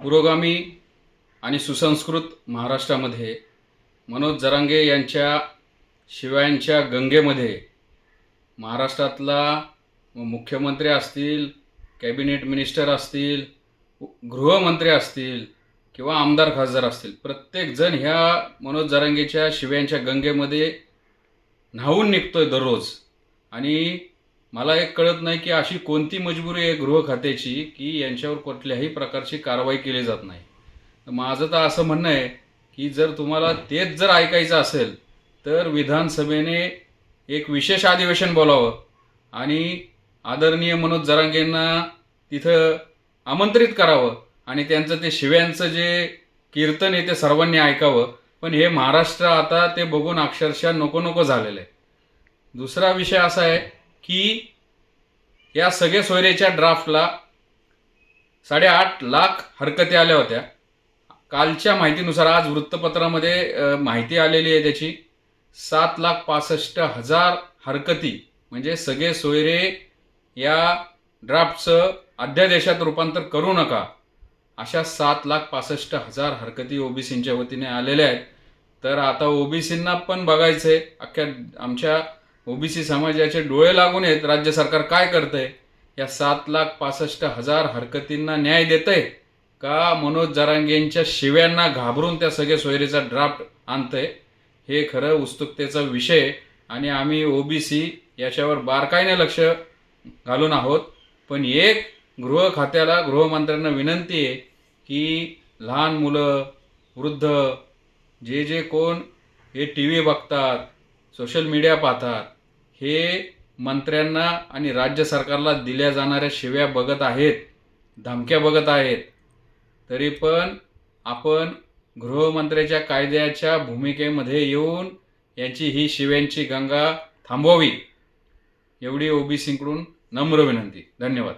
पुरोगामी आणि सुसंस्कृत महाराष्ट्रामध्ये मनोज जरांगे यांच्या शिव्यांच्या गंगेमध्ये महाराष्ट्रातला मुख्यमंत्री असतील, कॅबिनेट मिनिस्टर असतील, गृहमंत्री असतील किंवा आमदार खासदार असतील, प्रत्येकजण ह्या मनोज जरांगेच्या शिव्यांच्या गंगेमध्ये न्हावून निघतोय दररोज. आणि मला एक कळत नाही की अशी कोणती मजबुरी आहे गृह खात्याची की यांच्यावर कुठल्याही प्रकारची कारवाई केली जात नाही. माझं तर असं म्हणणं आहे की जर तुम्हाला तेच जर ऐकायचं असेल तर विधानसभेने एक विशेष अधिवेशन बोलावं आणि आदरणीय मनोज जरांगेंना तिथं आमंत्रित करावं आणि त्यांचं ते शिव्यांचं जे कीर्तन आहे ते सर्वांनी ऐकावं. पण हे महाराष्ट्र आता ते बघून अक्षरशः नको नको झालेलं आहे. दुसरा विषय असा आहे की या सगळे सोयरेच्या ड्राफ्टला 8.5 लाख हरकती आल्या होत्या. कालच्या माहितीनुसार आज वृत्तपत्रामध्ये माहिती आलेली आहे त्याची 7,65,000 हरकती, म्हणजे सगळे सोयरे या ड्राफ्टचं अध्यादेशात रूपांतर करू नका अशा 7,65,000 हरकती ओबीसींच्या वतीने आलेल्या आहेत. तर आता ओबीसींना पण बघायचं आहे, अख्ख्या आमच्या ओबीसी समाजाचे डोळे लागून आहेत राज्य सरकार काय करतंय. या 7,65,000 हरकतींना न्याय देतंय का मनोज जरांगेंच्या शिव्यांना घाबरून त्या सगळे सोयरीचा ड्राफ्ट आणतंय, हे खरं उत्सुकतेचा विषय. आणि आम्ही ओबीसी याच्यावर बारकाईने लक्ष घालून आहोत. पण एक गृह खात्याला, गृहमंत्र्यांना विनंती आहे की लहान मुलं, वृद्ध, जे कोण हे टी व्ही बघतात, सोशल मीडिया पाहतात, हे मंत्र्यांना आणि राज्य सरकारला दिल्या जाणाऱ्या शिव्या बघत आहेत, धमक्या बघत आहेत. तरी पण आपण गृहमंत्र्याच्या कायद्याच्या भूमिकेमध्ये येऊन यांची ही शिव्यांची गंगा थांबवावी, एवढी ओबीसीकडून नम्र विनंती. धन्यवाद.